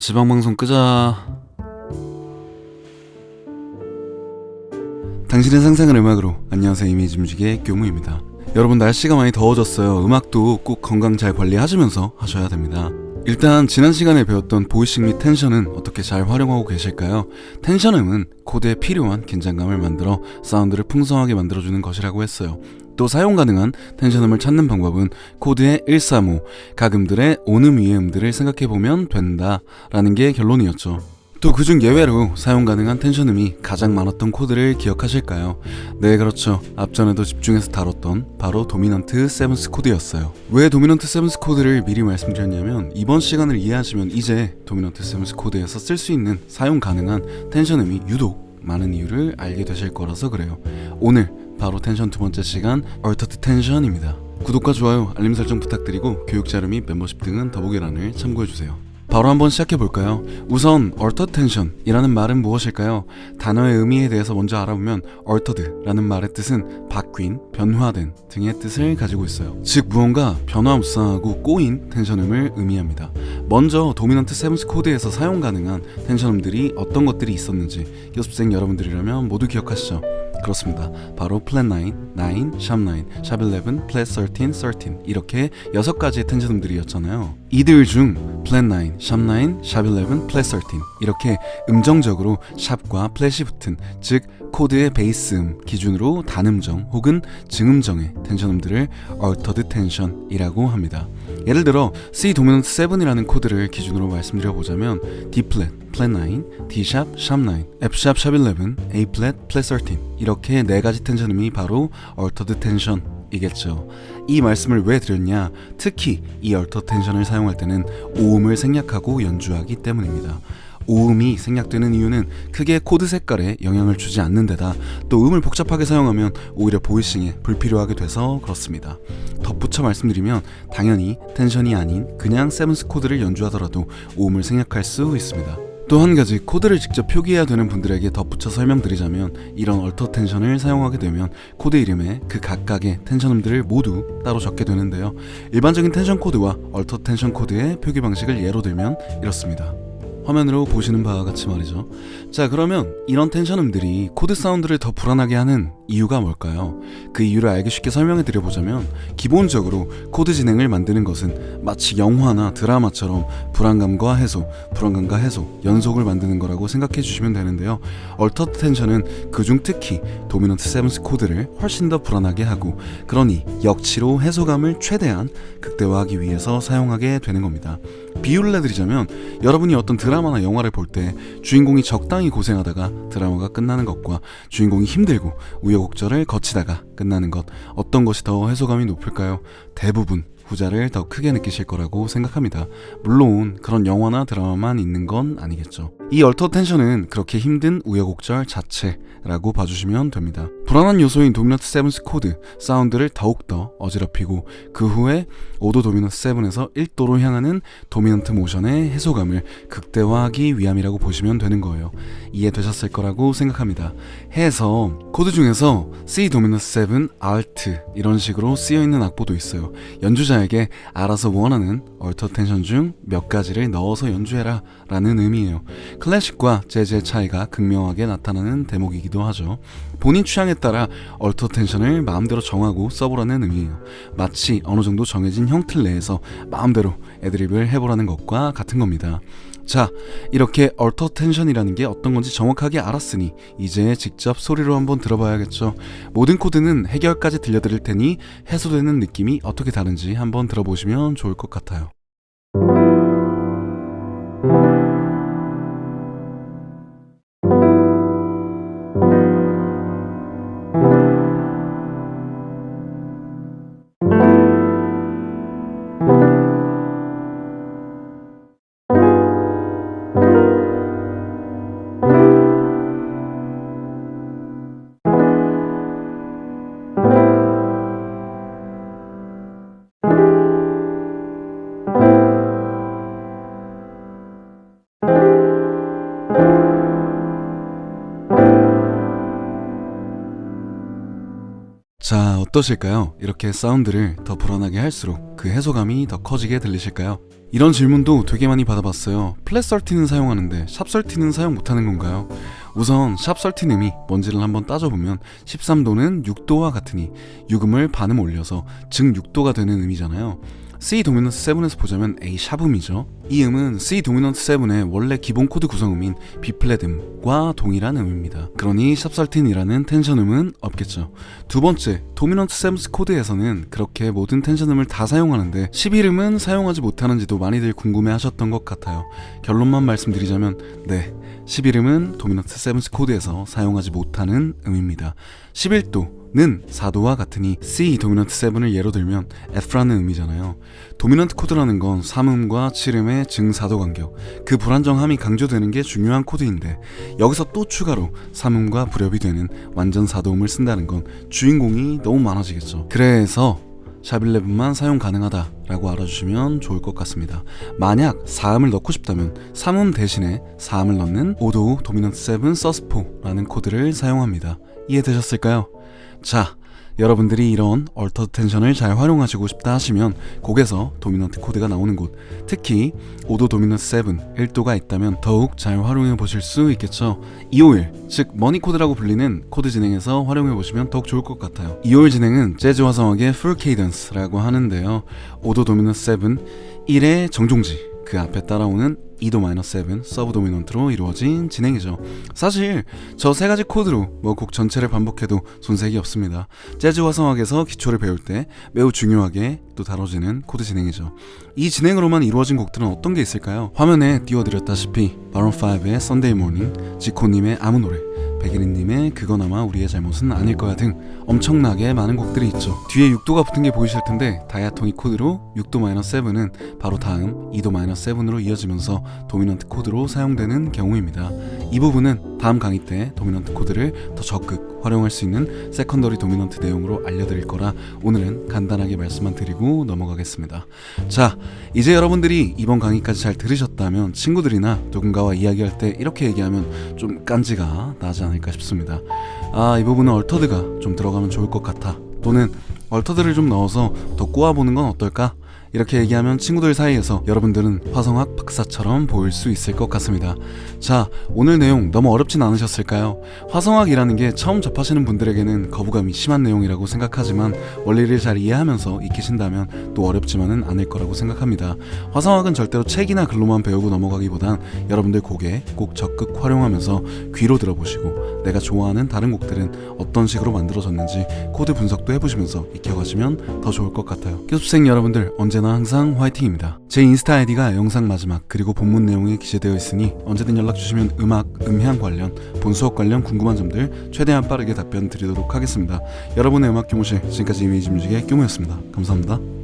지방방송 끄자. 당신의 상상을 음악으로. 안녕하세요, 이미지 뮤직의 교무입니다. 여러분, 날씨가 많이 더워졌어요. 음악도 꼭 건강 잘 관리하시면서 하셔야 됩니다. 일단 지난 시간에 배웠던 보이싱 및 텐션은 어떻게 잘 활용하고 계실까요? 텐션음은 코드에 필요한 긴장감을 만들어 사운드를 풍성하게 만들어주는 것이라고 했어요. 또 사용 가능한 텐션음을 찾는 방법은 코드의 135, 각 음들의 온음 위의 음들을 생각해보면 된다라는 게 결론이었죠. 또 그중 예외로 사용 가능한 텐션음이 가장 많았던 코드를 기억하실까요? 네, 그렇죠. 앞전에도 집중해서 다뤘던 바로 도미넌트 세븐스 코드였어요. 왜 도미넌트 세븐스 코드를 미리 말씀드렸냐면, 이번 시간을 이해하시면 이제 도미넌트 세븐스 코드에서 쓸 수 있는 사용 가능한 텐션음이 유독 많은 이유를 알게 되실 거라서 그래요. 오늘 바로 텐션 두 번째 시간, 얼터트 텐션입니다. 구독과 좋아요, 알림 설정 부탁드리고 교육 자료 및 멤버십 등은 더보기란을 참고해주세요. 바로 한번 시작해볼까요? 우선 얼터드 텐션이라는 말은 무엇일까요? 단어의 의미에 대해서 먼저 알아보면 얼터드라는 말의 뜻은 바뀐, 변화된 등의 뜻을 가지고 있어요. 즉 무언가 변화무쌍하고 꼬인 텐션음을 의미합니다. 먼저 도미넌트 세븐스 코드에서 사용 가능한 텐션음들이 어떤 것들이 있었는지 연습생 여러분들이라면 모두 기억하시죠? 그렇습니다. 바로 플랫 9, 9, 샵 9, 샵 11, 플랫 13, 13 이렇게 6가지의 텐션음들이었잖아요. 이들 중 플랫 9, 샵 9, 샵 11, 플랫 13 이렇게 음정적으로 샵과 플랫이 붙은, 즉 코드의 베이스음 기준으로 단음정 혹은 증음정의 텐션음들을 얼터드 텐션이라고 합니다. 예를 들어 C 도미넌트 7이라는 코드를 기준으로 말씀드려보자면 D 플랫, 플랫 9, D 샵, 샵 9, F 샵, 샵 11, A 플랫, 플랫 13 이렇게 4가지 텐션음이 바로 얼터드 텐션 이겠죠. 이 말씀을 왜 드렸냐? 특히 이 얼터 텐션을 사용할 때는 오음을 생략하고 연주하기 때문입니다. 오음이 생략되는 이유는 크게 코드 색깔에 영향을 주지 않는 데다 또 음을 복잡하게 사용하면 오히려 보이싱에 불필요하게 돼서 그렇습니다. 덧붙여 말씀드리면 당연히 텐션이 아닌 그냥 세븐스 코드를 연주하더라도 오음을 생략할 수 있습니다. 또 한 가지, 코드를 직접 표기해야 되는 분들에게 덧붙여 설명드리자면, 이런 얼터 텐션을 사용하게 되면 코드 이름에 그 각각의 텐션음들을 모두 따로 적게 되는데요. 일반적인 텐션 코드와 얼터 텐션 코드의 표기 방식을 예로 들면 이렇습니다. 화면으로 보시는 바와 같이 말이죠. 자, 그러면 이런 텐션음들이 코드 사운드를 더 불안하게 하는 이유가 뭘까요? 그 이유를 알기 쉽게 설명해 드려보자면, 기본적으로 코드 진행을 만드는 것은 마치 영화나 드라마처럼 불안감과 해소, 불안감과 해소, 연속을 만드는 거라고 생각해 주시면 되는데요. 얼터드 텐션은 그중 특히 도미넌트 세븐스 코드를 훨씬 더 불안하게 하고, 그러니 역치로 해소감을 최대한 극대화하기 위해서 사용하게 되는 겁니다. 비유를 내드리자면, 여러분이 어떤 드라마나 영화를 볼 때 주인공이 적당히 고생하다가 드라마가 끝나는 것과 주인공이 힘들고 우여곡절을 거치다가 끝나는 것, 어떤 것이 더 해소감이 높을까요? 대부분 후자를 더 크게 느끼실 거라고 생각합니다. 물론 그런 영화나 드라마만 있는 건 아니겠죠. 이 얼터 텐션은 그렇게 힘든 우여곡절 자체라고 봐주시면 됩니다. 불안한 요소인 도미넌트 세븐스 코드 사운드를 더욱더 어지럽히고, 그 후에 5도 도미넌트 7에서 1도로 향하는 도미넌트 모션의 해소감을 극대화하기 위함이라고 보시면 되는 거예요. 이해되셨을 거라고 생각합니다. 해서 코드 중에서 C 도미넌트 7 알트 이런 식으로 쓰여있는 악보도 있어요. 연주자에게 알아서 원하는 얼터 텐션 중 몇 가지를 넣어서 연주해라 라는 의미예요. 클래식과 재즈의 차이가 극명하게 나타나는 대목이기도 하죠. 본인 취향에 따라 얼터 텐션을 마음대로 정하고 써보라는 의미예요. 마치 어느 정도 정해진 형틀 내에서 마음대로 애드립을 해보라는 것과 같은 겁니다. 자, 이렇게 얼터 텐션이라는 게 어떤 건지 정확하게 알았으니 이제 직접 소리로 한번 들어봐야겠죠. 모든 코드는 해결까지 들려드릴 테니 해소되는 느낌이 어떻게 다른지 한번 들어보시면 좋을 것 같아요. 어떠실까요? 이렇게 사운드를 더 불안하게 할수록 그 해소감이 더 커지게 들리실까요? 이런 질문도 되게 많이 받아봤어요. 플랫 설티는 사용하는데 샵 설티는 사용 못하는 건가요? 우선 샵 설티음이 뭔지를 한번 따져보면 13도는 6도와 같으니 유음을 반음 올려서 즉 6도가 되는 음이잖아요. C 도미넌트 7에서 보자면 A 샵음이죠. 이 음은 C 도미넌트 7의 원래 기본 코드 구성음인 B 플랫 음과 동일한 음입니다. 그러니 샵설틴이라는 텐션음은 없겠죠. 두 번째, 도미넌트 7 코드에서는 그렇게 모든 텐션음을 다 사용하는데 11음은 사용하지 못하는지도 많이들 궁금해하셨던 것 같아요. 결론만 말씀드리자면 네, 11음은 도미넌트 7 코드에서 사용하지 못하는 음입니다. 11도는 4도와 같으니 C 도미넌트 7을 예로 들면 F라는 음이잖아요. 도미넌트 코드라는 건 3음과 7음의 증4도 간격, 그 불안정함이 강조되는 게 중요한 코드인데 여기서 또 추가로 3음과 불협이 되는 완전 4도음을 쓴다는 건 주인공이 너무 많아지겠죠. 그래서 샵11만 사용 가능하다라고 알아주시면 좋을 것 같습니다. 만약 4음을 넣고 싶다면 3음 대신에 4음을 넣는 5도 도미넌트 7 서스4라는 코드를 사용합니다. 이해되셨을까요? 자, 여러분들이 이런 얼터드 텐션을 잘 활용하시고 싶다 하시면 곡에서 도미넌트 코드가 나오는 곳, 특히 5도 도미넌트 7, 1도가 있다면 더욱 잘 활용해 보실 수 있겠죠. 251, 즉 머니 코드라고 불리는 코드 진행에서 활용해 보시면 더욱 좋을 것 같아요. 251 진행은 재즈 화성학의 풀 케이던스라고 하는데요. 5도 도미넌트 7, 1의 정종지, 그 앞에 따라오는 2도 마이너스 7 서브 도미넌트로 이루어진 진행이죠. 사실 저 세 가지 코드로 곡 전체를 반복해도 손색이 없습니다. 재즈 화성학에서 기초를 배울 때 매우 중요하게 또 다뤄지는 코드 진행이죠. 이 진행으로만 이루어진 곡들은 어떤 게 있을까요? 화면에 띄워드렸다시피 마룬5의 Sunday Morning, 지코님의 아무 노래, 백일인님의 그건 아마 우리의 잘못은 아닐 거야 등 엄청나게 많은 곡들이 있죠. 뒤에 6도가 붙은 게 보이실 텐데 다이아토닉 코드로 6도 마이너스 7은 바로 다음 2도 마이너스 7으로 이어지면서 도미넌트 코드로 사용되는 경우입니다. 이 부분은 다음 강의 때 도미넌트 코드를 더 적극 활용할 수 있는 세컨더리 도미넌트 내용으로 알려드릴 거라 오늘은 간단하게 말씀만 드리고 넘어가겠습니다. 자, 이제 여러분들이 이번 강의까지 잘 들으셨다면 친구들이나 누군가와 이야기할 때 이렇게 얘기하면 좀 깐지가 나지 않을까 싶습니다. 이 부분은 얼터드가 좀 들어가면 좋을 것 같아, 또는 얼터드를 좀 넣어서 더 꼬아보는 건 어떨까? 이렇게 얘기하면 친구들 사이에서 여러분들은 화성학 박사처럼 보일 수 있을 것 같습니다. 자, 오늘 내용 너무 어렵진 않으셨을까요? 화성학이라는 게 처음 접하시는 분들에게는 거부감이 심한 내용이라고 생각하지만 원리를 잘 이해하면서 익히신다면 또 어렵지만은 않을 거라고 생각합니다. 화성학은 절대로 책이나 글로만 배우고 넘어가기보단 여러분들 곡에 꼭 적극 활용하면서 귀로 들어보시고 내가 좋아하는 다른 곡들은 어떤 식으로 만들어졌는지 코드 분석도 해보시면서 익혀가시면 더 좋을 것 같아요. 교습생 여러분들 언제나 항상 화이팅입니다. 제 인스타 아이디가 영상 마지막 그리고 본문 내용에 기재되어 있으니 언제든 연락 주시면 음악, 음향 관련, 본 수업 관련 궁금한 점들 최대한 빠르게 답변 드리도록 하겠습니다. 여러분의 음악 교무실, 지금까지 이미지 뮤직의 교무였습니다. 감사합니다.